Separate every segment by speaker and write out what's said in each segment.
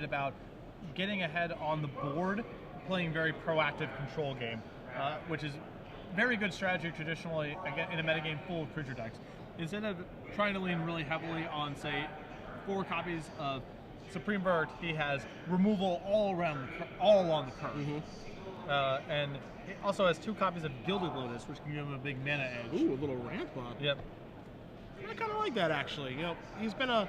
Speaker 1: about getting ahead on the board, playing very proactive control game, which is very good strategy traditionally again in a metagame full of creature decks. Instead of trying to lean really heavily on, say, 4 copies of Supreme Vert, he has removal all along the curve. And it also has 2 copies of Gilded Lotus, which can give him a big mana edge.
Speaker 2: Ooh, a little ramp up.
Speaker 1: Yep.
Speaker 2: I kind of like that, actually. You know, he's been a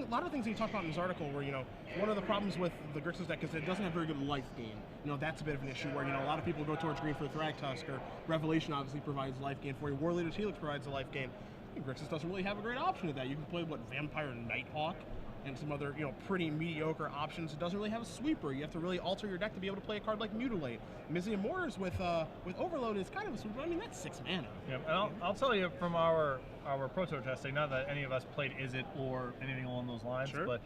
Speaker 2: lot of things he talked about in his article where, you know, one of the problems with the Grixis deck is it doesn't have very good life gain. You know, that's a bit of an issue where, you know, a lot of people go towards green for Thragtusk, or Revelation obviously provides life gain for you. Warleader's Helix provides a life gain. Grixis doesn't really have a great option to that. You can play, what, Vampire Nighthawk and some other, you know, pretty mediocre options. It doesn't really have a sweeper. You have to really alter your deck to be able to play a card like Mutilate. Mizzy Mortars with Overload is kind of a sweeper. I mean, that's 6 mana.
Speaker 1: Yeah, and I'll tell you from our proto testing, not that any of us played Izzet or anything along those lines, but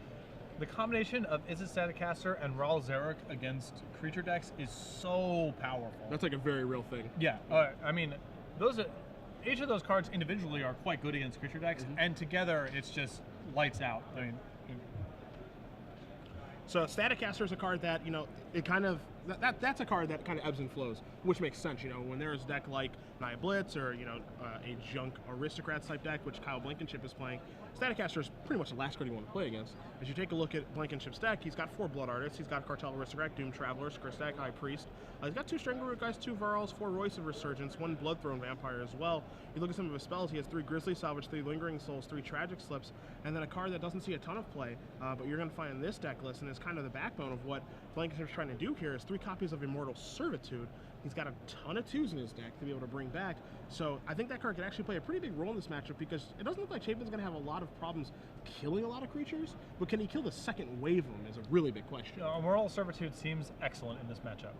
Speaker 1: the combination of Izzet Staticaster and Ral Zarek against creature decks is so powerful.
Speaker 2: That's like a very real thing.
Speaker 1: Yeah, I mean, each of those cards individually are quite good against creature decks, and together it's just lights out. I mean,
Speaker 2: so Staticaster is a card that, you know, it kind of, that's a card that kind of ebbs and flows, which makes sense. You know, when there's a deck like Naya Blitz or, you know, a Junk Aristocrats type deck, which Kyle Blankenship is playing, Staticaster is pretty much the last card you want to play against. As you take a look at Blankenship's deck, he's got 4 Blood Artists, he's got Cartel Aristocrat, Doom Traveler, Skristak, High Priest, he's got 2 Strangleroot Guys, 2 Varls, 4 Royce of Resurgence, 1 Bloodthrone Vampire as well. You look at some of his spells, he has 3 Grizzly Salvage, 3 Lingering Souls, 3 Tragic Slips, and then a card that doesn't see a ton of play, but you're going to find in this deck list, and it's kind of the backbone of what Blankenship's trying to do here, is 3 copies of Immortal Servitude. He's got a ton of 2s in his deck to be able to bring back, so I think that card can actually play a pretty big role in this matchup, because it doesn't look like Chapin's going to have a lot of problems killing a lot of creatures, but can he kill the second wave of them is a really big question.
Speaker 1: Immortal Servitude seems excellent in this matchup.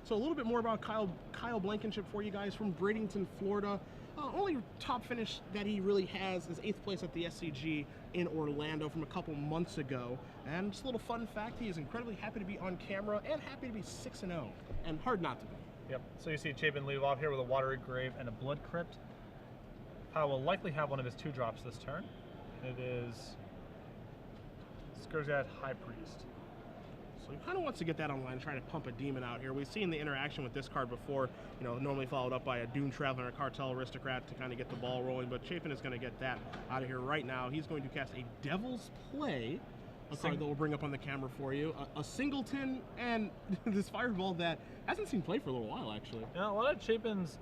Speaker 2: So a little bit more about Kyle Blankenship for you guys from Bradenton, Florida. Only top finish that he really has is 8th place at the SCG in Orlando from a couple months ago. And just a little fun fact, he is incredibly happy to be on camera and happy to be 6-0, and hard not to be.
Speaker 1: Yep, so you see Chapin leave off here with a Watery Grave and a Blood Crypt. Kyle will likely have one of his 2 drops this turn. It is Skurzad High Priest.
Speaker 2: So he kind of wants to get that online, trying to pump a demon out here. We've seen the interaction with this card before, you know, normally followed up by a Doom Traveler and a Cartel Aristocrat to kind of get the ball rolling, but Chapin is going to get that out of here right now. He's going to cast a Devil's Play, a card that we'll bring up on the camera for you, a Singleton, and this Fireball that hasn't seen play for a little while, actually.
Speaker 1: Yeah, a lot of Chapin's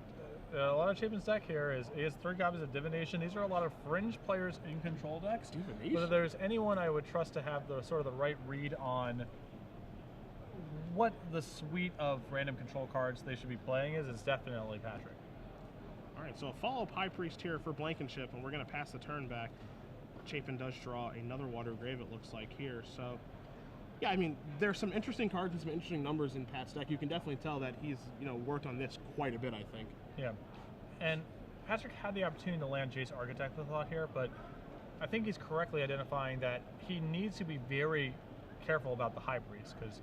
Speaker 1: deck here is he has 3 copies of Divination. These are a lot of fringe players in control decks.
Speaker 2: Divination?
Speaker 1: But if there's anyone I would trust to have the sort of the right read on what the suite of random control cards they should be playing is, it's definitely Patrick.
Speaker 2: All right, so a follow-up High Priest here for Blankenship, and we're going to pass the turn back. Chapin does draw another Water Grave, it looks like here. So, yeah, I mean, there's some interesting cards and some interesting numbers in Pat's deck. You can definitely tell that he's, you know, worked on this quite a bit, I think.
Speaker 1: Yeah, and Patrick had the opportunity to land Jace Architect with a lot here, but I think he's correctly identifying that he needs to be very careful about the High Priest, because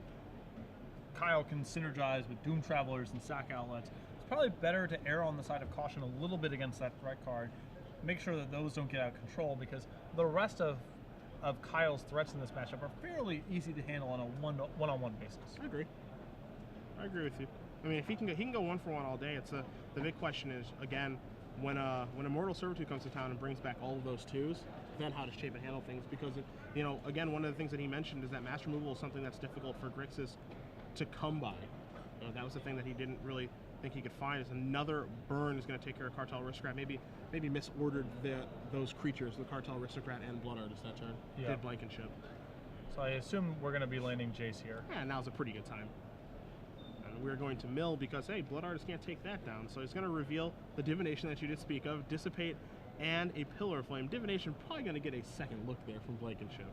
Speaker 1: Kyle can synergize with Doom Travelers and Sack Outlets. It's probably better to err on the side of caution a little bit against that threat card. Make sure that those don't get out of control, because the rest of Kyle's threats in this matchup are fairly easy to handle on a one-on-one basis.
Speaker 2: I agree with you. I mean, if he can go 1-for-1 all day. It's the big question is, again, when Immortal Servitude comes to town and brings back all of those 2s, then how does Chapin handle things? Because you know, again, one of the things that he mentioned is that mass removal is something that's difficult for Grixis to come by. You know, that was the thing that he didn't really think he could find, is another burn is going to take care of Cartel Aristocrat. Maybe misordered those creatures, the Cartel Aristocrat and Blood Artist that turn.
Speaker 1: Yeah.
Speaker 2: Did Blankenship.
Speaker 1: So I assume we're going to be landing Jace here.
Speaker 2: Yeah, now's a pretty good time. And we're going to mill because, hey, Blood Artist can't take that down. So he's going to reveal the Divination that you did speak of, Dissipate, and a Pillar of Flame. Divination probably going to get a second look there from Blankenship.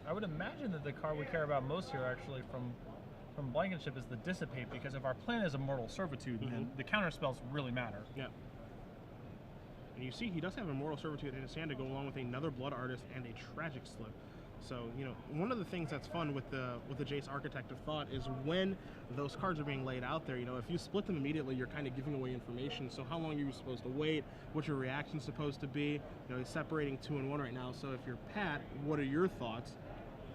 Speaker 1: I would imagine that the card we care about most here, actually, from Blankenship is the Dissipate, because if our plan is Immortal Servitude, then the counter spells really matter.
Speaker 2: Yeah. And you see, he does have Immortal Servitude in his hand to go along with another Blood Artist and a Tragic Slip. So, you know, one of the things that's fun with the Jace Architect of Thought is when those cards are being laid out there, you know, if you split them immediately, you're kind of giving away information. So how long are you supposed to wait? What's your reaction supposed to be? You know, he's separating 2 and 1 right now. So if you're Pat, what are your thoughts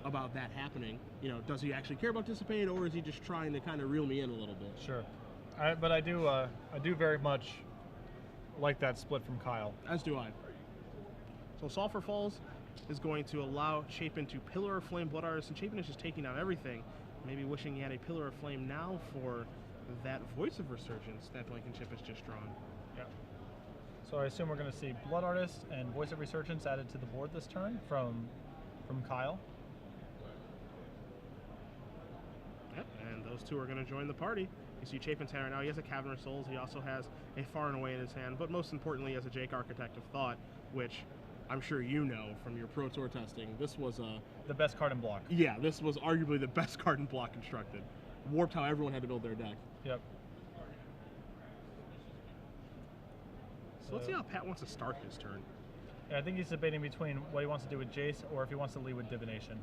Speaker 2: about that happening? You know, does he actually care about Dissipate, or is he just trying to kind of reel me in a little bit?
Speaker 1: Sure. But I do very much like that split from Kyle.
Speaker 2: As do I. So Sulfur Falls is going to allow Chapin to Pillar of Flame Blood Artist, and Chapin is just taking down everything. Maybe wishing he had a Pillar of Flame now for that Voice of Resurgence that Blankenship has just drawn.
Speaker 1: Yeah. So I assume we're going to see Blood Artist and Voice of Resurgence added to the board this turn from Kyle.
Speaker 2: Yep, and those two are going to join the party. You see Chapin's hand right now. He has a Cavern of Souls. He also has a Far and Away in his hand, but most importantly, he has a Jake Architect of Thought, which I'm sure you know from your Pro Tour testing. This was
Speaker 1: the best card in block.
Speaker 2: Yeah, this was arguably the best card in block constructed. Warped how everyone had to build their deck.
Speaker 1: Yep.
Speaker 2: So let's see how Pat wants to start his turn.
Speaker 1: Yeah, I think he's debating between what he wants to do with Jace or if he wants to lead with Divination.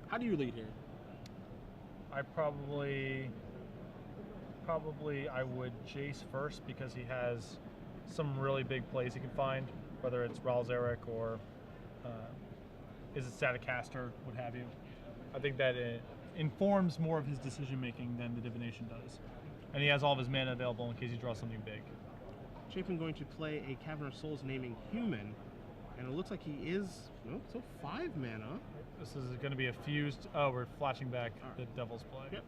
Speaker 2: How do you lead here?
Speaker 1: I probably I would Jace first because he has some really big plays he can find, whether it's Ralzeric or is it Staticaster, what have you. I think that it informs more of his decision making than the Divination does. And he has all of his mana available in case he draws something big.
Speaker 2: Chapin going to play a Cavern of Souls naming Human, and it looks like he is, well, so 5 mana.
Speaker 1: This is going to be a fused. Oh, we're flashing back the Devil's Play.
Speaker 2: Yep.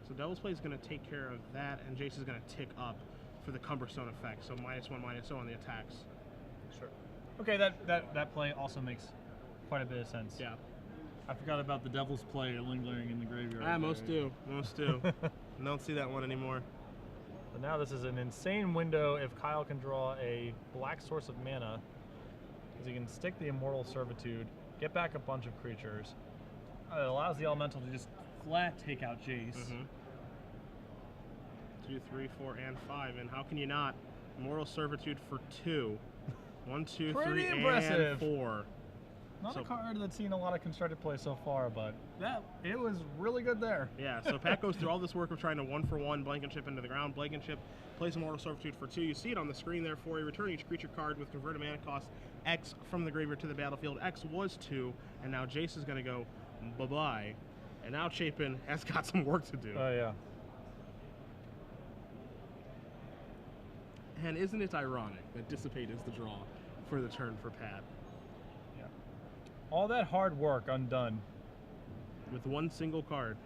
Speaker 2: So Devil's Play is going to take care of that, and Jace is going to tick up for the Cumberstone effect. So -1/-0 on the attacks.
Speaker 1: Sure. Okay, that play also makes quite a bit of sense.
Speaker 2: Yeah.
Speaker 1: I forgot about the Devil's Play lingering in the graveyard.
Speaker 2: Ah, most do. Most do. I don't see that one anymore.
Speaker 1: But now this is an insane window if Kyle can draw a black source of mana, because he can stick the Immortal Servitude, get back a bunch of creatures. It allows the Elemental to just flat take out Jace.
Speaker 2: 2, 3, 4, and 5. And how can you not? Immortal Servitude for 2. 1, 2,
Speaker 1: Pretty
Speaker 2: 3,
Speaker 1: impressive.
Speaker 2: and 4.
Speaker 1: Not a card that's seen a lot of constructed play so far, but it was really good there.
Speaker 2: Yeah, so Pat goes through all this work of trying to 1-for-1 Blankenship into the ground. Blankenship plays Immortal Servitude for 2. You see it on the screen there for you. Return each creature card with converted mana cost X from the graveyard to the battlefield. X was 2, and now Jace is going to go bye-bye. And now Chapin has got some work to do.
Speaker 1: Oh, yeah.
Speaker 2: And isn't it ironic that Dissipate is the draw for the turn for Pat?
Speaker 1: Yeah. All that hard work undone.
Speaker 2: With one single card.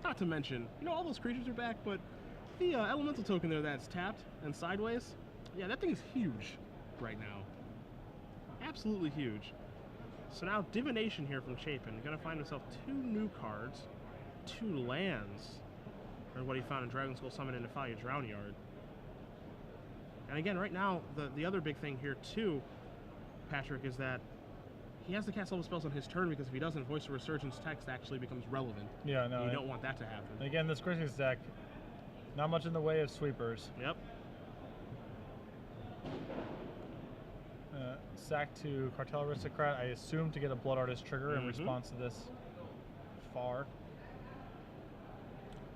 Speaker 2: Not to mention, you know, all those creatures are back, but the elemental token there that's tapped and sideways, yeah, that thing is huge right now. Absolutely huge. So now Divination here from Chapin. Going to find himself 2 new cards, 2 lands, or what he found in Dragon Skull Summon and Nephalia Drown Yard. And again, right now, the other big thing here too, Patrick, is that he has to cast level spells on his turn, because if he doesn't, Voice of Resurgence text actually becomes relevant.
Speaker 1: Yeah, no.
Speaker 2: You don't want that to happen.
Speaker 1: Again, this Grixis deck, not much in the way of sweepers.
Speaker 2: Yep.
Speaker 1: Sack to Cartel Aristocrat, I assume to get a Blood Artist trigger in response to this far.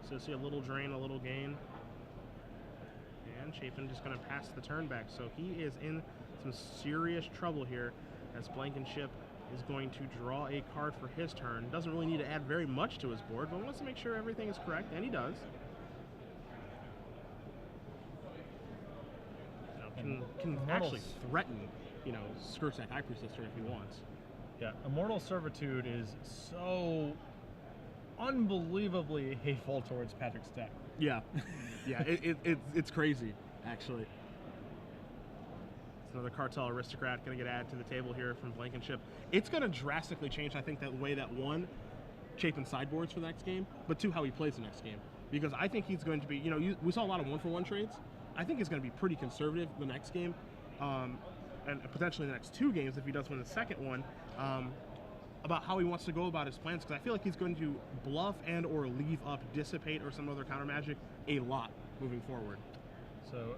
Speaker 2: So you see a little drain, a little gain. And Chapin just going to pass the turn back. So he is in some serious trouble here, as Blankenship is going to draw a card for his turn. Doesn't really need to add very much to his board, but wants to make sure everything is correct, and he does. Can actually threaten, you know, Skirtek High Priestess turn if he wants.
Speaker 1: Yeah, Immortal Servitude is so unbelievably hateful towards Patrick's deck.
Speaker 2: Yeah, yeah, it's crazy, actually. It's another Cartel Aristocrat going to get added to the table here from Blankenship. It's going to drastically change, I think, that way that one, Chapin sideboards for the next game, but two, how he plays the next game. Because I think he's going to be, you know, we saw a lot of 1-for-1 trades. I think he's going to be pretty conservative the next game, and potentially the next 2 games if he does win the second one, about how he wants to go about his plans, because I feel like he's going to bluff and or leave up Dissipate or some other counter magic a lot moving forward.
Speaker 1: So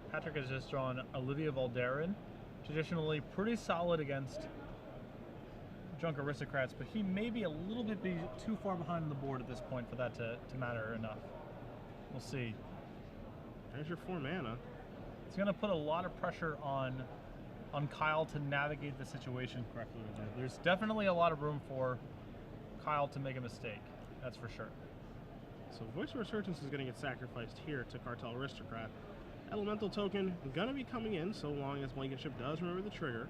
Speaker 1: Patrick has just drawn Olivia Valderin, traditionally pretty solid against Junk Aristocrats, but he may be a little bit too far behind on the board at this point for that to matter enough. We'll see.
Speaker 2: There's your 4 mana.
Speaker 1: It's going to put a lot of pressure on Kyle to navigate the situation correctly. There's definitely a lot of room for Kyle to make a mistake. That's for sure.
Speaker 2: So Voice of Resurgence is going to get sacrificed here to Cartel Aristocrat. Elemental token going to be coming in so long as Blankenship does remember the trigger.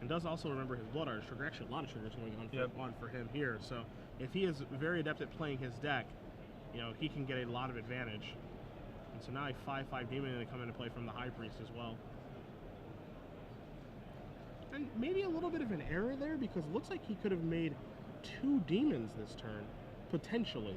Speaker 2: And does also remember his Blood Artist trigger. Actually, a lot of triggers going on for him here. So if he is very adept at playing his deck, you know, he can get a lot of advantage. And so now a 5/5 demon going to come into play from the High Priest as well. And maybe a little bit of an error there because it looks like he could have made 2 demons this turn, potentially.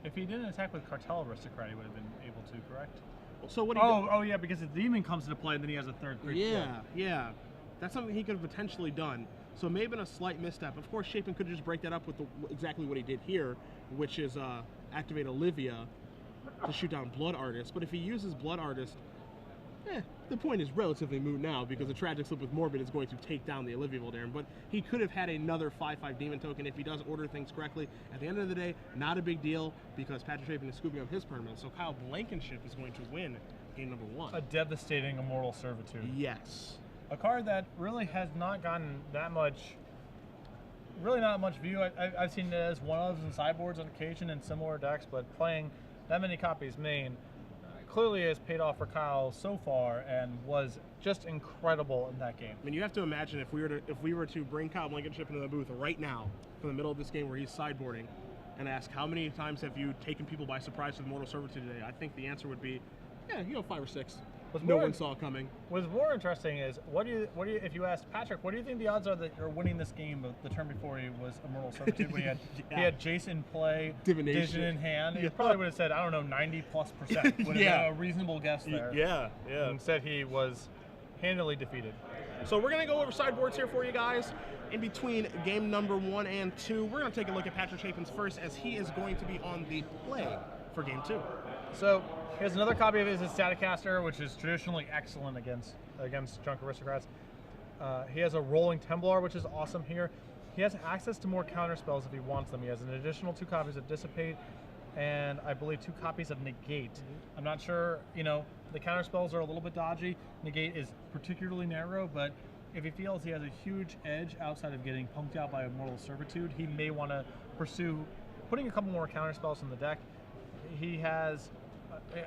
Speaker 1: If he didn't attack with Cartel Aristocrat, he would have been able to, correct?
Speaker 2: So what?
Speaker 1: Oh yeah, because the demon comes into play, and then he has a 3rd creature.
Speaker 2: Yeah. That's something he could have potentially done. So it may have been a slight misstep. Of course, Chapin could just break that up with exactly what he did here, which is activate Olivia to shoot down Blood Artist. But if he uses Blood Artist, the point is relatively moot now because the Tragic Slip with Morbid is going to take down the Olivia Voldaren. But he could have had another 5/5 demon token if he does order things correctly. At the end of the day, not a big deal because Patrick Chapin is scooping up his permanent. So Kyle Blankenship is going to win game number 1.
Speaker 1: A devastating Immortal Servitude.
Speaker 2: Yes.
Speaker 1: A card that really has not gotten that much, really not much view. I've seen it as one-ofs and sideboards on occasion in similar decks, but playing that many copies main clearly has paid off for Kyle so far and was just incredible in that game.
Speaker 2: I mean, you have to imagine if we were to bring Kyle Blankenship into the booth right now, from the middle of this game where he's sideboarding, and ask how many times have you taken people by surprise with Mortal Servitude today, I think the answer would be, 5 or 6. No one saw it coming.
Speaker 1: What's more interesting is, if you asked Patrick, what do you think the odds are that you're winning this game the turn before he was Immortal Servitude when he had Jace in play, Divination in hand? He probably would have said, I don't know, 90+%. Would have been a reasonable guess there.
Speaker 2: Yeah.
Speaker 1: Instead, he was handily defeated.
Speaker 2: So we're going to go over sideboards here for you guys. In between game number 1 and 2, we're going to take a look at Patrick Chapin's first as he is going to be on the play for game 2.
Speaker 1: So here's another copy of his Staticaster, which is traditionally excellent against Junk Aristocrats. He has a Rolling Templar, which is awesome here. He has access to more counter spells if he wants them. He has an additional 2 copies of Dissipate, and I believe 2 copies of Negate. I'm not sure, the counter spells are a little bit dodgy. Negate is particularly narrow, but if he feels he has a huge edge outside of getting punked out by Immortal Servitude, he may want to pursue putting a couple more counter spells in the deck. He has,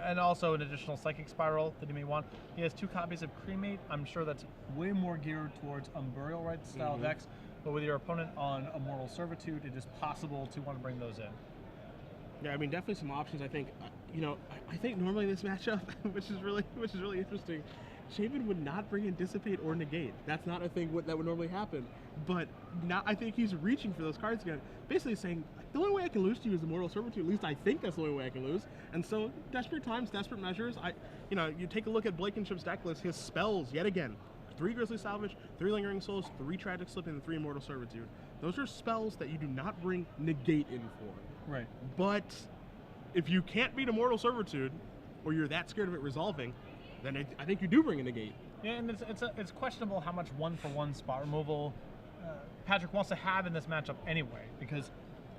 Speaker 1: and also an additional Psychic Spiral that he may want. He has 2 copies of Cremate. I'm sure that's way more geared towards Burial Rites style decks, but with your opponent on Immortal Servitude, it is possible to want to bring those in.
Speaker 2: Yeah, I mean, definitely some options. I think, I think normally in this matchup, which is really interesting, Chapin would not bring in Dissipate or Negate. That's not a thing that would normally happen. But now I think he's reaching for those cards again, basically saying, the only way I can lose to you is Immortal Servitude. At least I think that's the only way I can lose. And so, desperate times, desperate measures. You take a look at Blankenship's deck list, his spells, yet again, 3 Grisly Salvage, 3 Lingering Souls, 3 Tragic Slip, and 3 Immortal Servitude. Those are spells that you do not bring Negate in for.
Speaker 1: Right.
Speaker 2: But if you can't beat Immortal Servitude, or you're that scared of it resolving, then I think you do bring a Negate.
Speaker 1: Yeah, and it's questionable how much 1-for-1 spot removal Patrick wants to have in this matchup anyway, because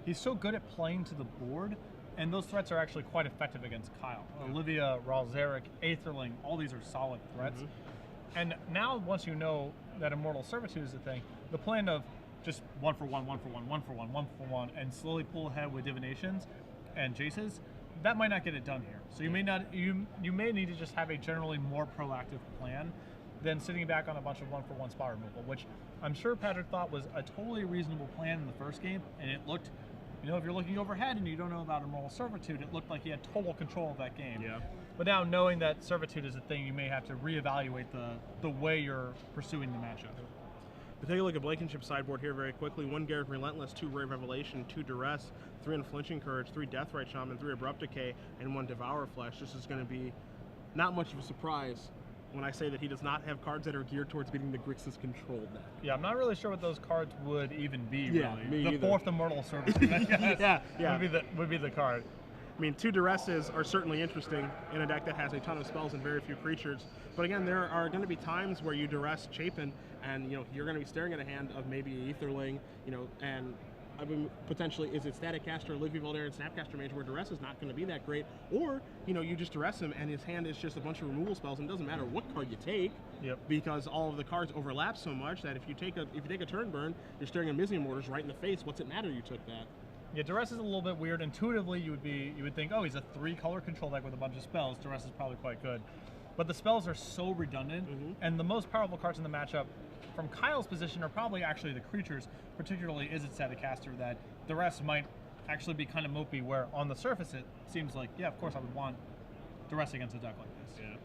Speaker 1: he's so good at playing to the board, and those threats are actually quite effective against Kyle. Olivia, Ralzeric, Aetherling, all these are solid threats. And now, once you know that Immortal Servitude is the thing, the plan of just 1-for-1, 1-for-1, 1-for-1, 1-for-1, and slowly pull ahead with Divinations and Jaces, that might not get it done here. So you may not, you may need to just have a generally more proactive plan than sitting back on a bunch of 1-for-1 spot removal, which I'm sure Patrick thought was a totally reasonable plan in the first game, and it looked, if you're looking overhead and you don't know about Immortal Servitude, it looked like he had total control of that game.
Speaker 2: Yeah.
Speaker 1: But now, knowing that Servitude is a thing, you may have to reevaluate the way you're pursuing the matchup.
Speaker 2: We'll take a look at Blankenship's sideboard here very quickly. 1 Garrett Relentless, 2 Ray Revelation, 2 Duress, 3 Unflinching Courage, 3 Deathrite Shaman, 3 Abrupt Decay, and 1 Devour Flesh. This is going to be not much of a surprise when I say that he does not have cards that are geared towards beating the Grixis control deck.
Speaker 1: Yeah, I'm not really sure what those cards would even be,
Speaker 2: yeah,
Speaker 1: really.
Speaker 2: Me
Speaker 1: the
Speaker 2: either.
Speaker 1: 4th Immortal Servitude, I guess,
Speaker 2: yeah.
Speaker 1: would be the card.
Speaker 2: I mean, 2 Duresses are certainly interesting in a deck that has a ton of spells and very few creatures. But again, there are going to be times where you Duress Chapin, and you're going to be staring at a hand of maybe Aetherling, and I mean, potentially, is it Static Caster, Livy Voldaren, Snapcaster Mage, where Duress is not going to be that great, or you just Duress him and his hand is just a bunch of removal spells, and it doesn't matter what card you take, because all of the cards overlap so much that if you take a turn burn, you're staring at Mizzium Mortars right in the face. What's it matter you took that?
Speaker 1: Yeah, Duress is a little bit weird. Intuitively, you would think, oh, he's a 3-color control deck with a bunch of spells. Duress is probably quite good, but the spells are so redundant, and the most powerful cards in the matchup, from Kyle's position, are probably actually the creatures. Particularly, is it Static Caster, that Duress might actually be kind of mopey. Where on the surface, it seems like, yeah, of course, I would want Duress against a deck like this.
Speaker 2: Yeah.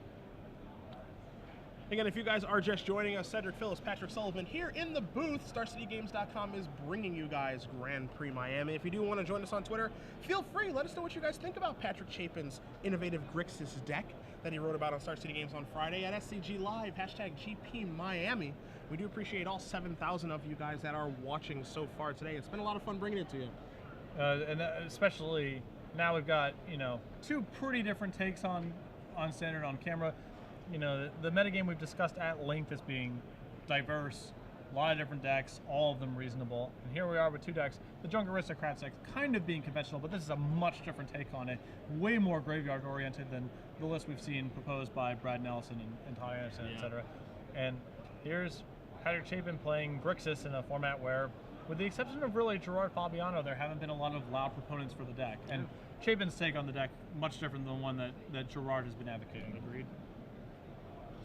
Speaker 2: Again, if you guys are just joining us, Cedric Phillips, Patrick Sullivan here in the booth. StarCityGames.com is bringing you guys Grand Prix Miami. If you do want to join us on Twitter, feel free. Let us know what you guys think about Patrick Chapin's innovative Grixis deck that he wrote about on Star City Games on Friday at SCG Live, hashtag GPMIami. We do appreciate all 7,000 of you guys that are watching so far today. It's been a lot of fun bringing it to you.
Speaker 1: And especially now we've got, 2 pretty different takes on Standard on camera. The metagame we've discussed at length as being diverse, a lot of different decks, all of them reasonable. And here we are with 2 decks. The Junk Aristocrats deck kind of being conventional, but this is a much different take on it. Way more graveyard oriented than the list we've seen proposed by Brad Nelson and Ty Anderson, etc. And here's Patrick Chapin playing Grixis in a format where, with the exception of really Gerard Fabiano, there haven't been a lot of loud proponents for the deck. And Chapin's take on the deck, much different than the one that Gerard has been advocating. Agreed?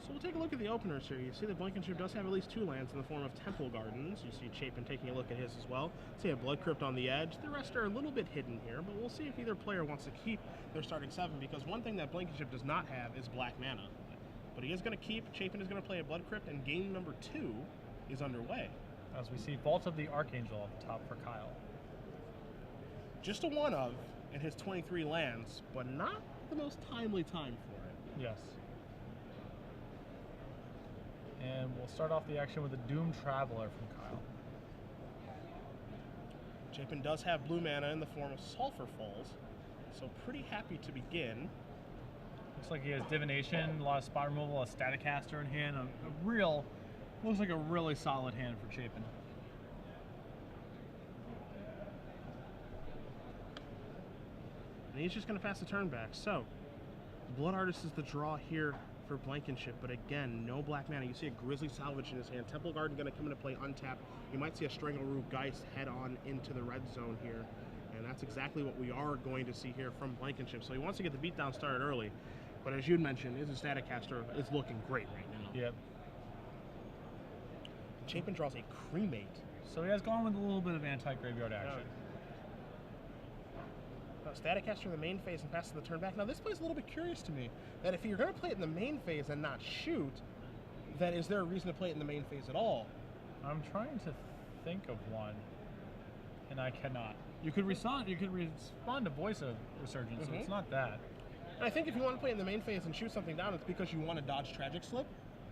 Speaker 2: So we'll take a look at the openers here. You see that Blankenship does have at least 2 lands in the form of Temple Gardens. You see Chapin taking a look at his as well. See a Blood Crypt on the edge. The rest are a little bit hidden here, but we'll see if either player wants to keep their starting 7, because one thing that Blankenship does not have is black mana. But he is going to keep, Chapin is going to play a Blood Crypt, and game number 2 is underway.
Speaker 1: As we see Vault of the Archangel at the top for Kyle.
Speaker 2: Just a 1 of in his 23 lands, but not the most timely time for it.
Speaker 1: Yes. And we'll start off the action with a Doom Traveler from Kyle.
Speaker 2: Chapin does have blue mana in the form of Sulphur Falls, so pretty happy to begin.
Speaker 1: Looks like he has Divination, a lot of spot removal, a Static Caster in hand, looks like a really solid hand for Chapin.
Speaker 2: And he's just going to pass the turn back. So, Blood Artist is the draw here for Blankenship, but again, no black mana. You see a Grizzly Salvage in his hand. Temple Garden going to come into play untapped. You might see a Strangleroot Geist head on into the red zone here, and that's exactly what we are going to see here from Blankenship. So he wants to get the beatdown started early, but as you'd mentioned, his Static Caster is looking great right now.
Speaker 1: Yep.
Speaker 2: Chapin draws a Cremate.
Speaker 1: So he has gone with a little bit of anti-graveyard action.
Speaker 2: Static Caster in the main phase and passes the turn back. Now this plays a little bit curious to me, that if you're going to play it in the main phase and not shoot, then is there a reason to play it in the main phase at all?
Speaker 1: I'm trying to think of one, and I cannot. You could respond to Voice of Resurgence, so it's not that.
Speaker 2: And I think if you want to play in the main phase and shoot something down, it's because you want to dodge Tragic Slip.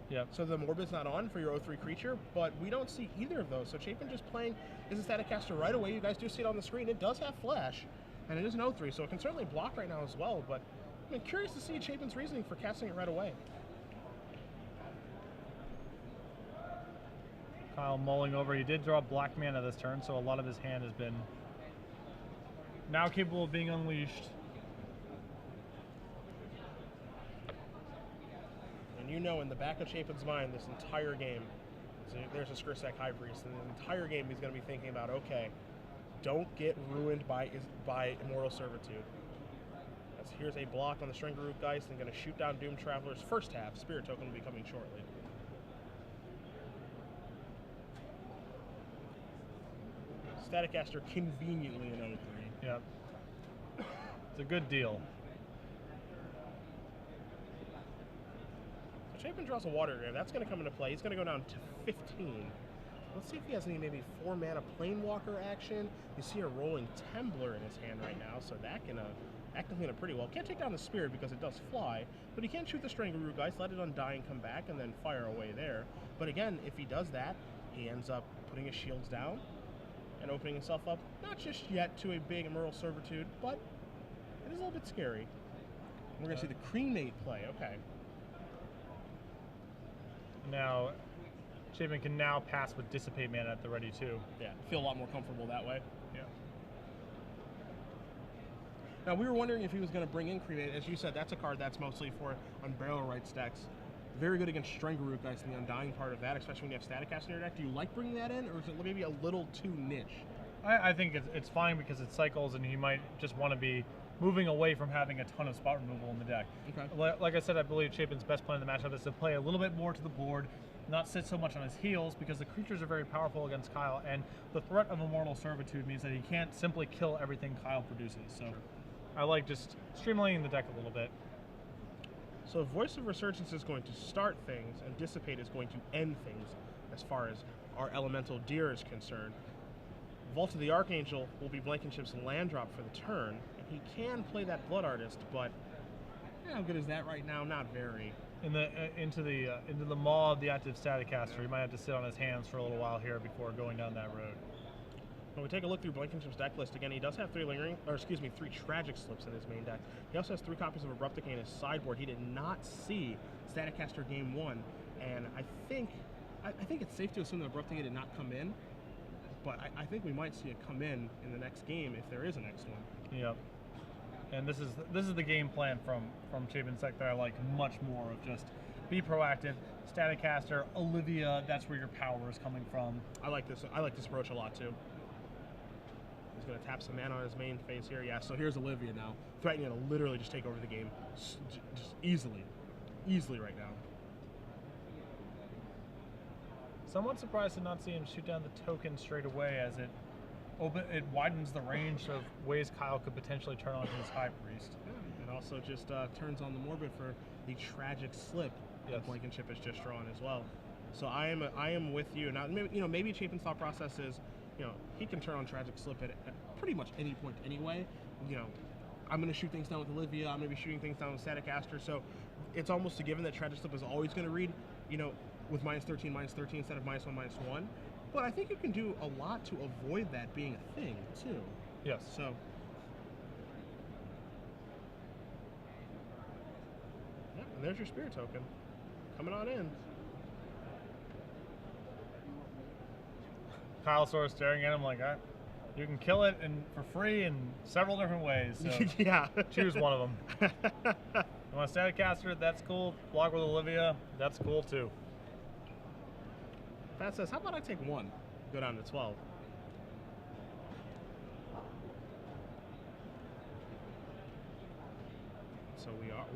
Speaker 1: Yep.
Speaker 2: So the Morbid's not on for your 0-3 creature, but we don't see either of those. So Chapin just playing is a Static Caster right away. You guys do see it on the screen. It does have Flash, and it is an 0-3, so it can certainly block right now as well. But I'm curious to see Chapin's reasoning for casting it right away.
Speaker 1: Kyle mulling over. He did draw black mana this turn, so a lot of his hand has been now capable of being unleashed.
Speaker 2: And you know, in the back of Chapin's mind, this entire game, there's a Skirsack High Priest, and the entire game he's going to be thinking about, okay, don't get ruined by Immortal Servitude. Here's a block on the Strangleroot Geist, and going to shoot down Doom Traveler's first half. Spirit Token will be coming shortly. Static Caster conveniently an 0-3.
Speaker 1: Yep. It's a good deal.
Speaker 2: So Chapin draws a Water Grave. That's going to come into play. He's going to go down to 15. Let's see if he has any maybe 4-mana Planewalker action. You see a Rolling Tembler in his hand right now, so that can clean up pretty well. Can't take down the Spirit because it does fly, but he can shoot the Strangleroot Geist, let it undie and come back, and then fire away there. But again, if he does that, he ends up putting his shields down and opening himself up, not just yet to a big Immortal Servitude, but It is a little bit scary. We're going to see the cremate play. Okay.
Speaker 1: Now, Chapin can now pass with Dissipate mana at the ready, too.
Speaker 2: Yeah, feel a lot more comfortable that way.
Speaker 1: Yeah.
Speaker 2: Now, we were wondering if he was going to bring in cremate. As you said, that's a card that's mostly for Unburial Rites decks. Very good against Strangleroot guys in the Undying part of that, especially when you have Static Cast in your deck. Do you like bringing that in, or is it maybe a little too niche?
Speaker 1: I think it's fine because it cycles, and he might just want to be moving away from having a ton of spot removal in the deck.
Speaker 2: Okay.
Speaker 1: Like I said, I believe Chapin's best play in the matchup is to play a little bit more to the board, not sit so much on his heels, because the creatures are very powerful against Kyle, and the threat of Immortal Servitude means that he can't simply kill everything Kyle produces. So I like just streamlining the deck a little bit.
Speaker 2: So Voice of Resurgence is going to start things, and Dissipate is going to end things as far as our Elemental Deer is concerned. Vault of the Archangel will be Blankenship's land drop for the turn, and he can play that Blood Artist, but how good is that right now? Not very.
Speaker 1: Into the maw of the active Static Caster, he might have to sit on his hands for a little while here before going down that road.
Speaker 2: When we take a look through Blankenship's deck list again, he does have three Tragic Slips in his main deck. He also has 3 copies of Abrupt Decay in his sideboard. He did not see Static Caster Game 1, and I think it's safe to assume that Abrupt Decay did not come in, but I think we might see it come in the next game if there is a next one.
Speaker 1: Yep. And this is the game plan from Chapin's deck that I like much more of. Just be proactive. Static Caster, Olivia, that's where your power is coming from.
Speaker 2: I like this approach a lot too. He's going to tap some mana on his main phase here. Yeah, so here's Olivia now, threatening to literally just take over the game just easily right now.
Speaker 1: Somewhat surprised to not see him shoot down the token straight away, as it widens the range of ways Kyle could potentially turn on his High Priest.
Speaker 2: Yeah, it also just turns on the Morbid for the Tragic Slip that Blankenship has just drawn as well. So I am with you. Now, maybe Chapin's thought process is, he can turn on Tragic Slip at pretty much any point anyway. I'm going to shoot things down with Olivia. I'm going to be shooting things down with Static Caster. So it's almost a given that Tragic Slip is always going to read, with -13 instead of -1/-1. But I think you can do a lot to avoid that being a thing too.
Speaker 1: Yes.
Speaker 2: So. Yeah, and there's your Spirit token coming on in.
Speaker 1: Kyle's sort of staring at him like, you can kill it for free in several different ways. So
Speaker 2: yeah.
Speaker 1: Choose one of them. You want a Static Caster? That's cool. Block with Olivia? That's cool too.
Speaker 2: Pat says, how about I take 1? Go down to 12. So we are,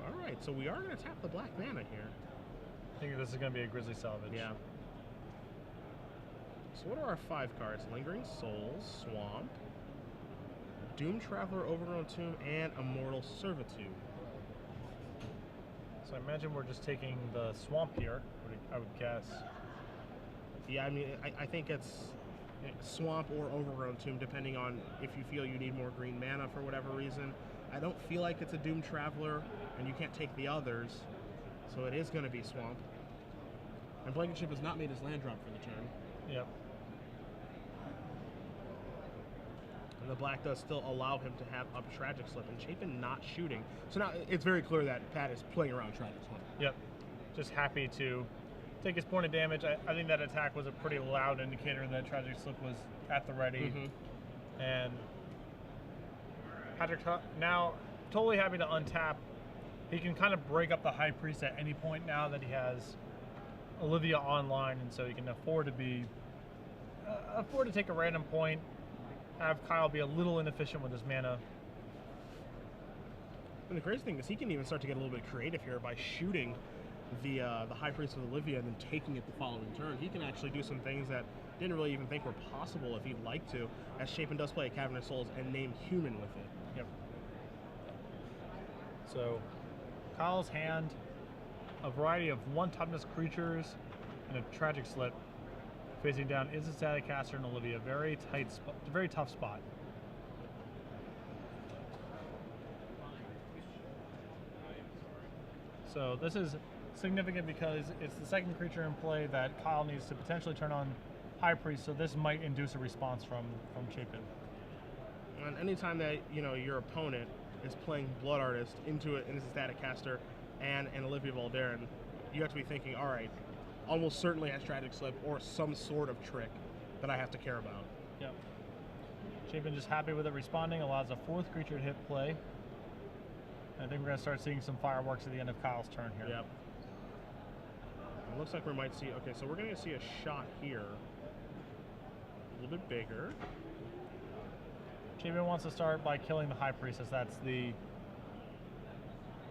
Speaker 2: all right. So we are going to tap the black mana here.
Speaker 1: I think this is going to be a Grizzly Salvage.
Speaker 2: Yeah. So what are our 5 cards? Lingering Souls, Swamp, Doom Traveler, Overgrown Tomb, and Immortal Servitude.
Speaker 1: So I imagine we're just taking the Swamp here, I would guess.
Speaker 2: Yeah, I mean, I think it's Swamp or Overgrown Tomb, depending on if you feel you need more green mana for whatever reason. I don't feel like it's a Doom Traveler, and you can't take the others, so it is going to be Swamp. And Blankenship has not made his land drop for the turn.
Speaker 1: Yep.
Speaker 2: And the black does still allow him to have up Tragic Slip, and Chapin not shooting. So now it's very clear that Pat is playing around Tragic Slip.
Speaker 1: Yep. Just happy to take his point of damage. I think that attack was a pretty loud indicator that Tragic Slip was at the ready.
Speaker 2: Mm-hmm.
Speaker 1: And Patrick now totally happy to untap. He can kind of break up the High Priest at any point now that he has Olivia online, and so he can afford to take a random point, have Kyle be a little inefficient with his mana.
Speaker 2: And the crazy thing is he can even start to get a little bit creative here by shooting the High Priest with Olivia and then taking it the following turn. He can actually do some things that didn't really even think were possible if he'd like to, as Chapin does play a Cavern of Souls and name Human with it.
Speaker 1: Yep. So Kyle's hand, a variety of one-toughness creatures and a Tragic Slip. Facing down is a Static Caster and Olivia. Very tight spot, very tough spot. So this is significant because it's the second creature in play that Kyle needs to potentially turn on High Priest, so this might induce a response from Chapin.
Speaker 2: And anytime that your opponent is playing Blood Artist into it and is a static caster and an Olivia Valderin, you have to be thinking, all right, almost certainly has Tragic Slip or some sort of trick that I have to care about.
Speaker 1: Yep. Chapin just happy with it responding, allows a 4th creature to hit play. I think we're going to start seeing some fireworks at the end of Kyle's turn here.
Speaker 2: Yep. It looks like we might see, okay, so we're going to see a shot here. A little bit bigger.
Speaker 1: Chapin wants to start by killing the High Priestess. That's the...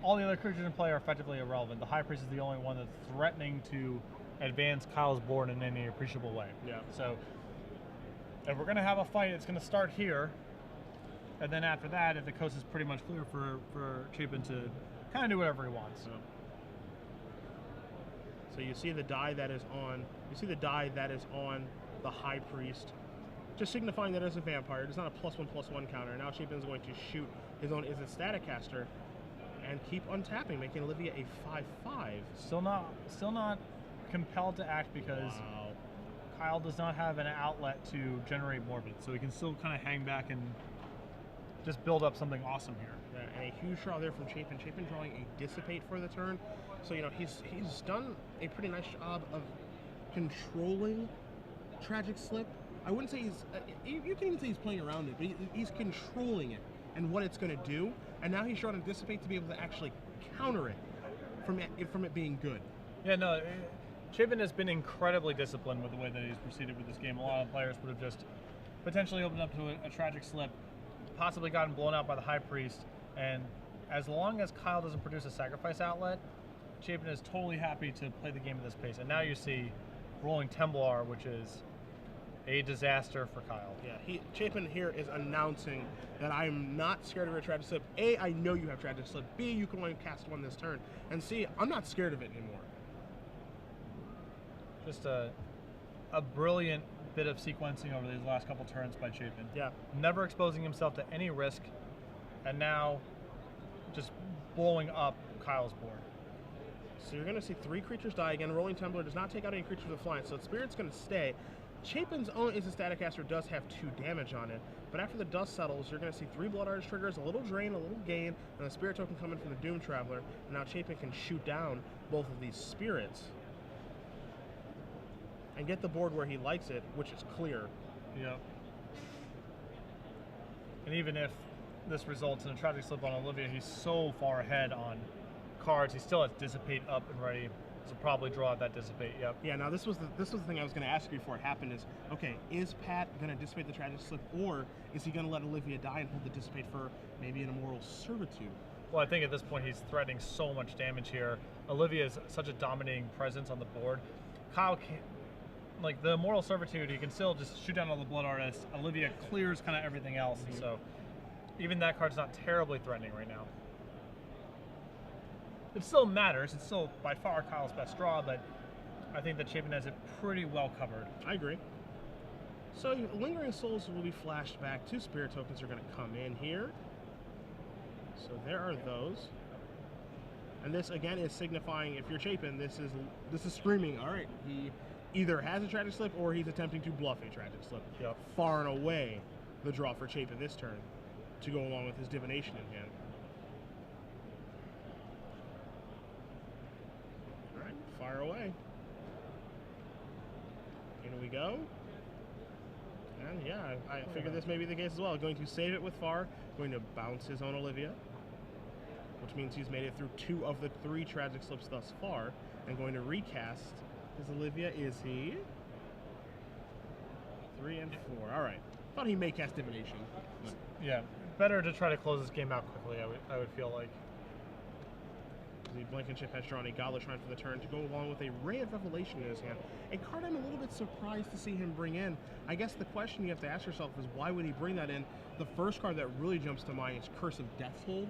Speaker 1: All the other creatures in play are effectively irrelevant. The High Priest is the only one that's threatening to advance Kyle's board in any appreciable way.
Speaker 2: Yeah.
Speaker 1: So, if we're going to have a fight, it's going to start here. And then after that, if the coast is pretty much clear for Chapin to kind of do whatever he wants.
Speaker 2: Yeah. So you see the die that is on. You see the die that is on the High Priest, just signifying that it's a vampire. It's not a +1/+1 counter. Now Chapin is going to shoot his own is a static caster, and keep untapping, making Olivia a 5/5.
Speaker 1: Still not compelled to act because
Speaker 2: wow.
Speaker 1: Kyle does not have an outlet to generate Morbid, so he can still kind of hang back and just build up something awesome here.
Speaker 2: Yeah, and a huge draw there from Chapin. Chapin drawing a Dissipate for the turn. So, you know, he's done a pretty nice job of controlling Tragic Slip. I wouldn't say he's, you can even say he's playing around it, but he's controlling it and what it's going to do. And now he's drawing a Dissipate to be able to actually counter it from it being good.
Speaker 1: Yeah, no, Chapin has been incredibly disciplined with the way that he's proceeded with this game. A lot of players would have just potentially opened up to a Tragic Slip, possibly gotten blown out by the High Priest, and as long as Kyle doesn't produce a sacrifice outlet, Chapin is totally happy to play the game at this pace. And now you see rolling Templar, which is a disaster for Kyle.
Speaker 2: Yeah, Chapin here is announcing that I'm not scared of your Tragic Slip. A, I know you have Tragic Slip. B, you can only cast one this turn. And C, I'm not scared of it anymore.
Speaker 1: Just a brilliant bit of sequencing over these last couple turns by Chapin.
Speaker 2: Yeah.
Speaker 1: Never exposing himself to any risk, and now just blowing up Kyle's board.
Speaker 2: So you're going to see 3 creatures die again. Rolling Tumbler does not take out any creatures with flying, so Spirit's going to stay. Chapin's own is a static caster, does have 2 damage on it, but after the dust settles, you're going to see 3 Blood Artist triggers, a little drain, a little gain, and a Spirit token coming from the Doom Traveler. And now Chapin can shoot down both of these Spirits and get the board where he likes it, which is clear.
Speaker 1: Yep. And even if this results in a Tragic Slip on Olivia, he's so far ahead on cards. He still has Dissipate up and ready to probably draw out that Dissipate. Yep.
Speaker 2: Yeah. Now this was the thing I was going to ask you before it happened. Is okay? Is Pat going to Dissipate the Tragic Slip, or is he going to let Olivia die and hold the Dissipate for maybe an Immoral Servitude?
Speaker 1: Well, I think at this point he's threatening so much damage here. Olivia is such a dominating presence on the board. Kyle can't. Like the Immortal Servitude, he can still just shoot down all the Blood Artists. Olivia clears kind of everything else, and so even that card's not terribly threatening right now. It still matters. It's still by far Kyle's best draw, but I think that Chapin has it pretty well covered.
Speaker 2: I agree. So Lingering Souls will be flashed back. 2 Spirit tokens are going to come in here. So there are those. And this again is signifying, if you're Chapin, this is screaming, all right, he either has a Tragic Slip or he's attempting to bluff a Tragic Slip.
Speaker 1: Yep.
Speaker 2: Far and away the draw for Chapin this turn to go along with his Divination in hand. All right, fire away. Here we go. And yeah, I figure this may be the case as well. Going to save it with Far, going to bounce his own Olivia, which means he's made it through 2 of the 3 Tragic Slips thus far, and going to recast his Olivia. Is he? 3 and 4. All right. Thought he may cast Divination.
Speaker 1: Yeah, better to try to close this game out quickly. I would feel like.
Speaker 2: The Blankenship has drawn a Godless Shrine for the turn to go along with a Ray of Revelation in his hand. A card I'm a little bit surprised to see him bring in. I guess the question you have to ask yourself is, why would he bring that in? The first card that really jumps to mind is Curse of Deathhold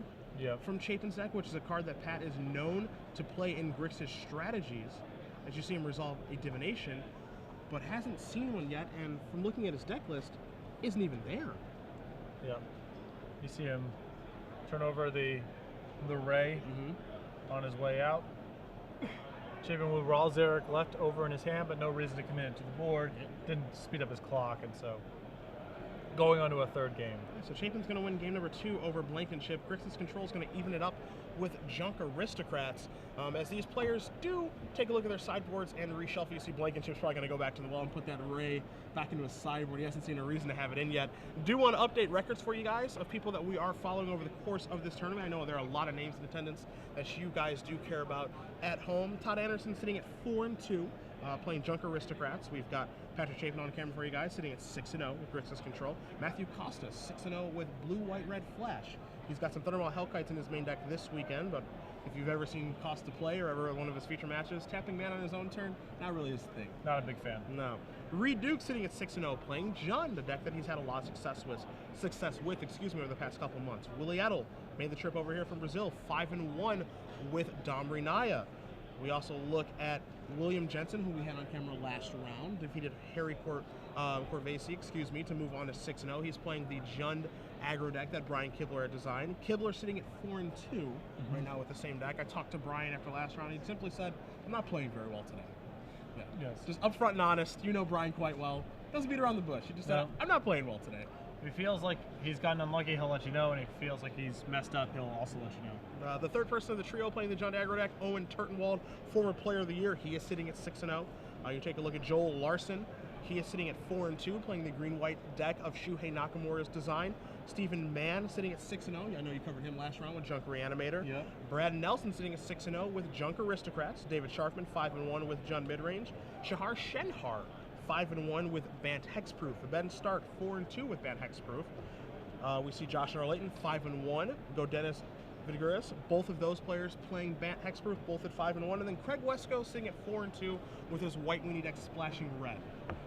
Speaker 2: from Chapin's deck, which is a card that Pat is known to play in Grixis strategies, as you see him resolve a Divination, but hasn't seen one yet, and from looking at his deck list, isn't even there.
Speaker 1: Yeah. You see him turn over the Ray on his way out. Chapin with Raw Zarek left over in his hand, but no reason to commit it to the board. Didn't speed up his clock, and so going on to a third game.
Speaker 2: So Chapin's going to win game number 2 over Blankenship. Grixis Control is going to even it up with Junk Aristocrats. As these players do take a look at their sideboards and reshuffle, you see Blankenship's probably going to go back to the well and put that array back into his sideboard. He hasn't seen a reason to have it in yet. Do want to update records for you guys of people that we are following over the course of this tournament. I know there are a lot of names in attendance that you guys do care about at home. Todd Anderson sitting at 4-2. Playing Junk Aristocrats. We've got Patrick Chapin on camera for you guys, sitting at 6-0 with Grixis Control. Matthew Costa, 6-0 with Blue, White, Red Flash. He's got some Thundermaw Hellkites in his main deck this weekend, but if you've ever seen Costa play or ever one of his feature matches, tapping mana on his own turn, not really his thing.
Speaker 1: Not a big fan.
Speaker 2: No. Reed Duke sitting at 6-0, playing Jund, the deck that he's had a lot of success with, over the past couple months. Willie Edel made the trip over here from Brazil, 5-1 with Domri Naya. We also look at William Jensen, who we had on camera last round, defeated Harry Corvasi, to move on to 6-0. He's playing the Jund aggro deck that Brian Kibler had designed. Kibler sitting at 4-2 right now with the same deck. I talked to Brian after last round. He simply said, I'm not playing very well today. Yeah.
Speaker 1: Yes.
Speaker 2: Just upfront and honest. You know Brian quite well. Doesn't beat around the bush. He just said, I'm not playing well today.
Speaker 1: If he feels like he's gotten unlucky, he'll let you know, and if he feels like he's messed up, he'll also let you know.
Speaker 2: The third person of the trio playing the Jund aggro deck, Owen Turtenwald, former player of the year. He is sitting at 6-0. You take a look at Joel Larson. He is sitting at 4-2, playing the green-white deck of Shuhei Nakamura's design. Stephen Mann sitting at 6-0. I know you covered him last round with Junk Reanimator.
Speaker 1: Yep.
Speaker 2: Brad Nelson sitting at 6-0 with Junk Aristocrats. David Sharfman 5-1 with Jund Midrange. Shahar Shenhar 5-1 with Bant Hexproof. Ben Stark 4-2 with Bant Hexproof. We see Josh Narlayton 5-1. Go Dennis Vigoris. Both of those players playing Bant Hexproof, both at 5-1. And then Craig Wesco sitting at 4-2 with his white weenie deck splashing red.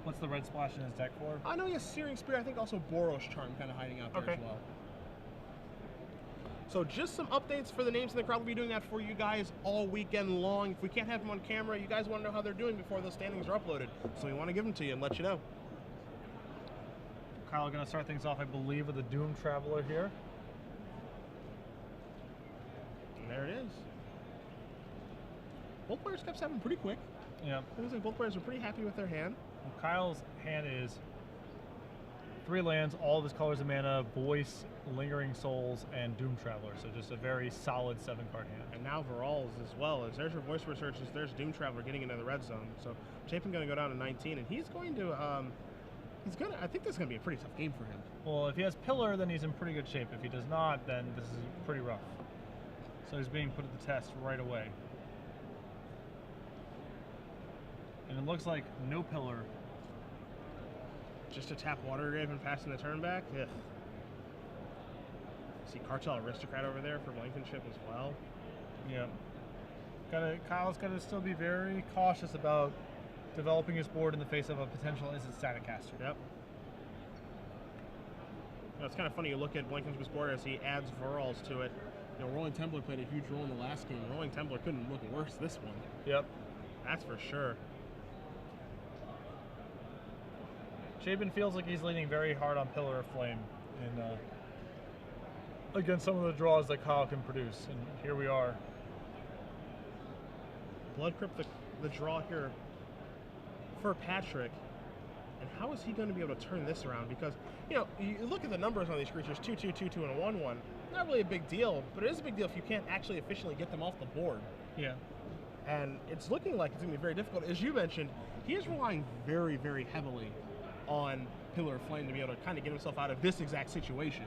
Speaker 1: What's the red splash in his deck for?
Speaker 2: I know he has Searing Spear. I think also Boros Charm kind of hiding out there as well. So just some updates for the names in the crowd. We'll be doing that for you guys all weekend long. If we can't have them on camera, you guys want to know how they're doing before those standings are uploaded. So we want to give them to you and let you know.
Speaker 1: Kyle going to start things off, I believe, with a Doom Traveler here.
Speaker 2: And there it is. Both players kept 7 pretty quick.
Speaker 1: Yeah.
Speaker 2: It looks like both players are pretty happy with their hand.
Speaker 1: Well, Kyle's hand is 3 lands, all of his colors of mana, Voice, Lingering Souls, and Doom Traveler. So just a very solid 7-card hand.
Speaker 2: And now Varal's as well. As there's your Voice Resurgence, there's Doom Traveler getting into the red zone. So Chapin going to go down to 19, and he's going to, I think this is going to be a pretty tough game for him.
Speaker 1: Well, if he has Pillar, then he's in pretty good shape. If he does not, then this is pretty rough. So he's being put to the test right away. And it looks like no Pillar.
Speaker 2: Just to tap Watergrave and passing the turn back? Ugh. See Cartel Aristocrat over there for Blankenship as well.
Speaker 1: Yeah. Kyle's got to still be very cautious about developing his board in the face of a potential instant static caster.
Speaker 2: Yep. It's kind of funny, you look at Blankenship's board as he adds Varals to it. You know, Rolling Templar played a huge role in the last game. Rolling Templar couldn't look worse this one.
Speaker 1: Yep.
Speaker 2: That's for sure.
Speaker 1: Chapin feels like he's leaning very hard on Pillar of Flame in, against some of the draws that Kyle can produce. And here we are.
Speaker 2: Blood Crypt, the draw here for Patrick. And how is he going to be able to turn this around? Because, you know, you look at the numbers on these creatures, 2/2, 2/2, and a 1/1. Not really a big deal, but it is a big deal if you can't actually efficiently get them off the board.
Speaker 1: Yeah.
Speaker 2: And it's looking like it's going to be very difficult. As you mentioned, he is relying very, very heavily on Pillar of Flame to be able to kind of get himself out of this exact situation.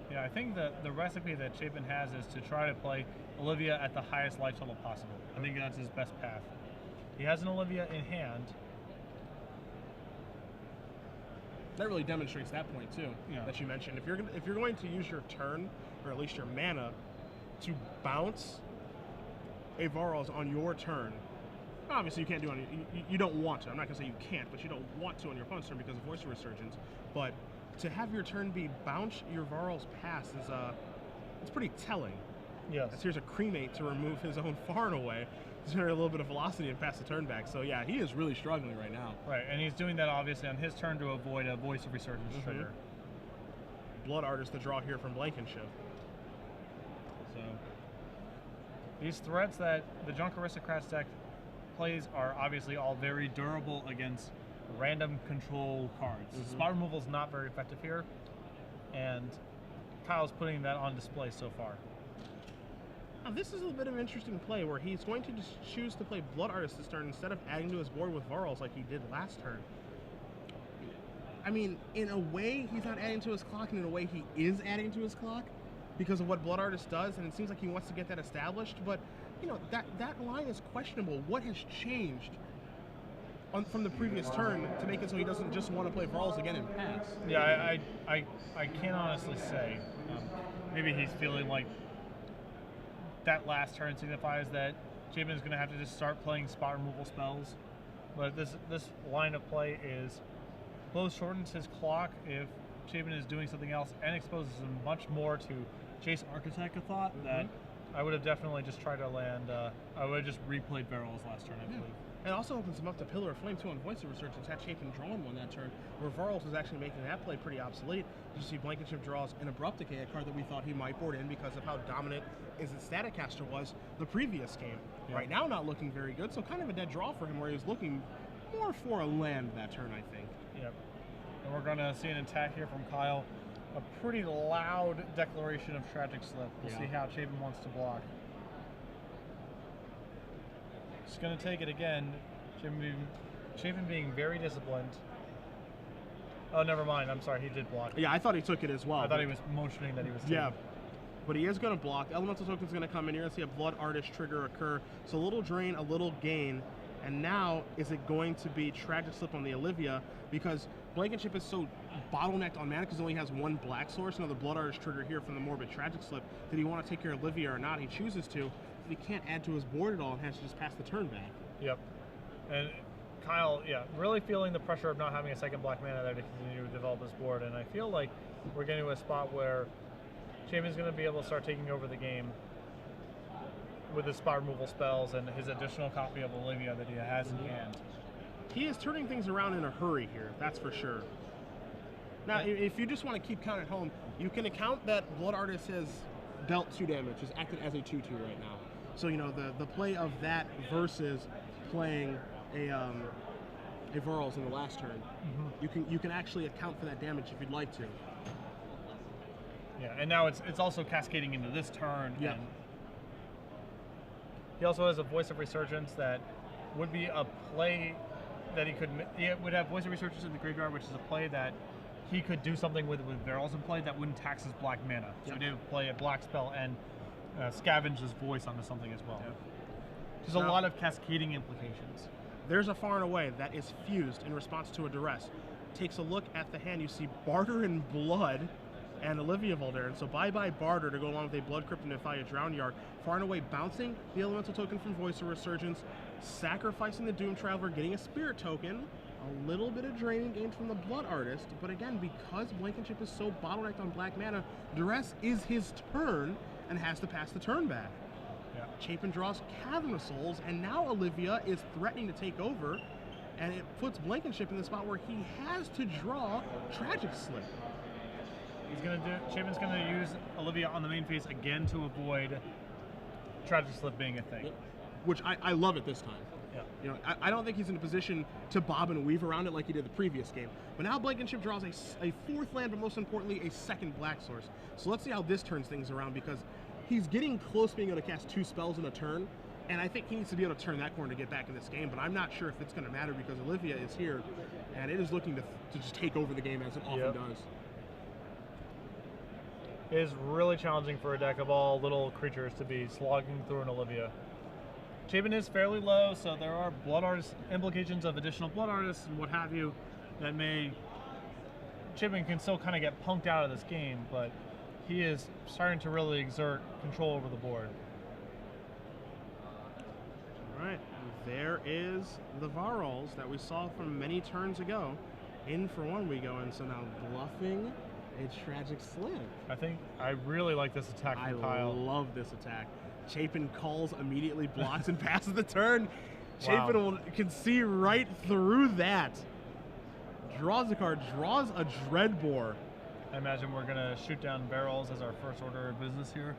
Speaker 1: Yeah, I think that the recipe that Chapin has is to try to play Olivia at the highest life total possible. I think that's his best path. He has an Olivia in hand.
Speaker 2: That really demonstrates that point too, that you mentioned. If you're going to use your turn, or at least your mana, to bounce a Varals on your turn, obviously you can't do it. You don't want to. I'm not gonna say you can't, but you don't want to on your opponent's turn because of Voice of Resurgence. But to have your turn be bounce your Varals pass is it's pretty telling.
Speaker 1: Yes.
Speaker 2: As here's a Cremate to remove his own far and away, to generate a little bit of velocity and pass the turn back. So yeah, he is really struggling right now.
Speaker 1: Right, and he's doing that obviously on his turn to avoid a Voice of Resurgence trigger.
Speaker 2: Blood Artist, the draw here from Blankenship.
Speaker 1: So these threats that the Junk Aristocrats deck plays are obviously all very durable against random control cards. Spot removal is not very effective here, and Kyle's putting that on display so far.
Speaker 2: Now, this is a bit of an interesting play where he's going to just choose to play Blood Artist this turn instead of adding to his board with Varls like he did last turn. I mean, in a way, he's not adding to his clock, and in a way, he is adding to his clock because of what Blood Artist does, and it seems like he wants to get that established, but, you know, that line is questionable. What has changed from the previous turn to make it so he doesn't just want to play Varls again and pass?
Speaker 1: Yeah, I can't honestly say. Maybe he's feeling like that last turn signifies that Chapin is going to have to just start playing spot removal spells. But this line of play is both shortens his clock if Chapin is doing something else and exposes him much more to Jace Architect a thought that I would have definitely just tried to land. I would have just replayed Barrels last turn, I believe.
Speaker 2: It also opens him up to Pillar of Flame too on Voice of Resurgence. Had Chapin drawn one that turn, where Varls was actually making that play pretty obsolete. You see Blankenship draws an Abrupt Decay, a card that we thought he might board in because of how dominant his Static Caster was the previous game.
Speaker 1: Yeah.
Speaker 2: Right now, not looking very good, so kind of a dead draw for him, where he was looking more for a land that turn, I think.
Speaker 1: Yep. And we're going to see an attack here from Kyle. A pretty loud declaration of Tragic Slip. We'll see how Chapin wants to block. Just going to take it again. Chapin being very disciplined. Oh, never mind. I'm sorry. He did block.
Speaker 2: Yeah, I thought he took it as well.
Speaker 1: I thought he was motioning that he was taking.
Speaker 2: Yeah. But he is going to block. Elemental Token's going to come in. You're going to see a Blood Artist trigger occur. So a little drain, a little gain. And now, is it going to be Tragic Slip on the Olivia? Because Blankenship is so bottlenecked on mana because he only has one black source. Another Blood Artist trigger here from the Morbid Tragic Slip. Did he want to take care of Olivia or not? He chooses to. He can't add to his board at all and has to just pass the turn back.
Speaker 1: Yep. And Kyle, really feeling the pressure of not having a second black mana there to continue to develop his board. And I feel like we're getting to a spot where Chapin's going to be able to start taking over the game with his spot removal spells and his additional copy of Olivia that he has in hand.
Speaker 2: He is turning things around in a hurry here, that's for sure. Now, if you just want to keep count at home, you can account that Blood Artist has dealt 2 damage, has acted as a 2/2 right now. So, you know, the play of that versus playing a Varls in the last turn, you can actually account for that damage if you'd like to.
Speaker 1: Yeah, and now it's also cascading into this turn.
Speaker 2: Yeah.
Speaker 1: And he also has a Voice of Resurgence that would be a play that he would have Voice of Resurgence in the graveyard, which is a play that he could do something with Varls in play that wouldn't tax his black mana. So he did play a black spell and scavenge his voice onto something as well. There's a lot of cascading implications.
Speaker 2: There's a Far and Away that is fused in response to a duress. Takes a look at the hand, you see Barter in Blood and Olivia Voldaren. So bye-bye Barter to go along with a Blood Crypt and Nefaya Drown Yard. Far and Away bouncing the Elemental Token from Voice of Resurgence, sacrificing the Doom Traveler, getting a Spirit Token, a little bit of draining gains from the Blood Artist, but again, because Blankenship is so bottlenecked on black mana, duress is his turn and has to pass the turn back.
Speaker 1: Yeah.
Speaker 2: Chapin draws Cavern of Souls, and now Olivia is threatening to take over, and it puts Blankenship in the spot where he has to draw Tragic Slip.
Speaker 1: Chapin's gonna use Olivia on the main phase again to avoid Tragic Slip being a thing.
Speaker 2: Which I love it this time.
Speaker 1: Yeah.
Speaker 2: You know, I don't think he's in a position to bob and weave around it like he did the previous game. But now Blankenship draws a 4th land, but most importantly, a 2nd black source. So let's see how this turns things around, because he's getting close to being able to cast 2 spells in a turn, and I think he needs to be able to turn that corner to get back in this game, but I'm not sure if it's going to matter because Olivia is here, and it is looking to just take over the game as it often does.
Speaker 1: It is really challenging for a deck of all little creatures to be slogging through an Olivia. Chapin is fairly low, so there are Blood Artist implications of additional Blood Artists and what have you that Chapin can still kind of get punked out of this game, but he is starting to really exert control over the board.
Speaker 2: All right, there is the Varls that we saw from many turns ago. In for one we go, and so now bluffing a Tragic Slip.
Speaker 1: I really like this attack from Kyle.
Speaker 2: I love this attack. Chapin calls, immediately blocks, and passes the turn. Chapin can see right through that. Draws a card, draws a Dreadbore.
Speaker 1: I imagine we're going to shoot down Barrels as our first order of business here.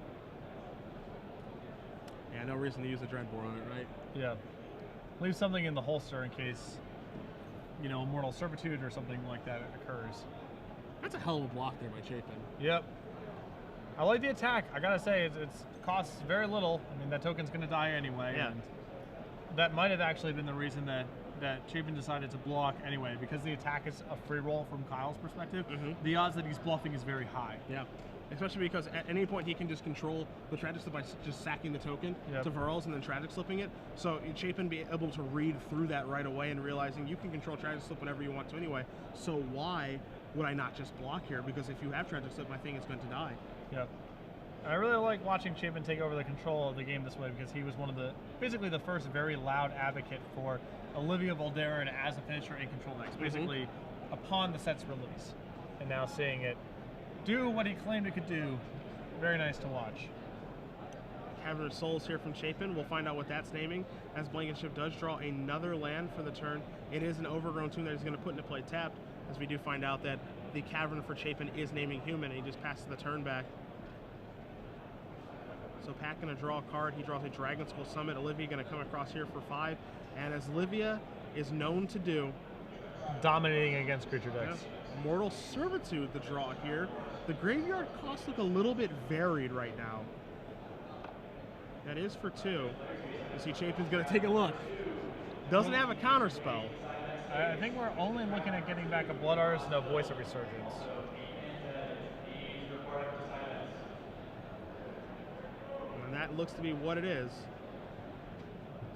Speaker 2: Yeah, no reason to use a Dreadbore on it, right?
Speaker 1: Yeah. Leave something in the holster in case you know, Immortal Servitude or something like that occurs.
Speaker 2: That's a hell of a block there by Chapin.
Speaker 1: Yep. I like the attack. I gotta say, it costs very little. I mean, that token's gonna die anyway.
Speaker 2: Yeah.
Speaker 1: And that might have actually been the reason that Chapin decided to block anyway, because the attack is a free roll from Kyle's perspective. The odds that he's bluffing is very high.
Speaker 2: Yeah. Especially because at any point he can just control the Tragic Slip by just sacking the token to Verls and then Tragic Slipping it. So Chapin be able to read through that right away and realizing you can control Tragic Slip whenever you want to anyway. So why would I not just block here? Because if you have Tragic Slip, my thing is going to die.
Speaker 1: Yep. I really like watching Chapin take over the control of the game this way, because he was one of basically the first very loud advocate for Olivia Voldaren as a finisher in control decks, basically upon the set's release. And now seeing it do what he claimed it could do, very nice to watch.
Speaker 2: Cavern of Souls here from Chapin. We'll find out what that's naming, as Blankenship does draw another land for the turn. It is an overgrown tomb that he's going to put into play tapped, as we do find out that the Cavern for Chapin is naming Human, and he just passes the turn back. So Pat going to draw a card. He draws a Dragon Skull Summit. Olivia going to come across here for 5, and as Olivia is known to do,
Speaker 1: dominating against creature decks.
Speaker 2: Yeah. Mortal Servitude, the draw here. The graveyard costs look a little bit varied right now. That is for 2. You see Chapin's going to take a look. Doesn't have a counter spell.
Speaker 1: I think we're only looking at getting back a Blood Artist and a Voice of Resurgence.
Speaker 2: And that looks to be what it is.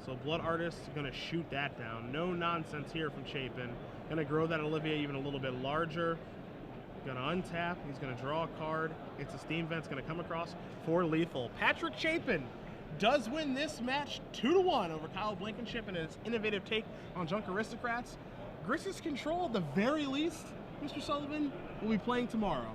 Speaker 2: So Blood Artist is going to shoot that down. No nonsense here from Chapin. Going to grow that Olivia even a little bit larger. Going to untap. He's going to draw a card. It's a Steam Vent's going to come across for lethal. Patrick Chapin does win this match 2-1 over Kyle Blankenship in his innovative take on Junk Aristocrats. Gris's Control, at the very least, Mr. Sullivan, will be playing tomorrow.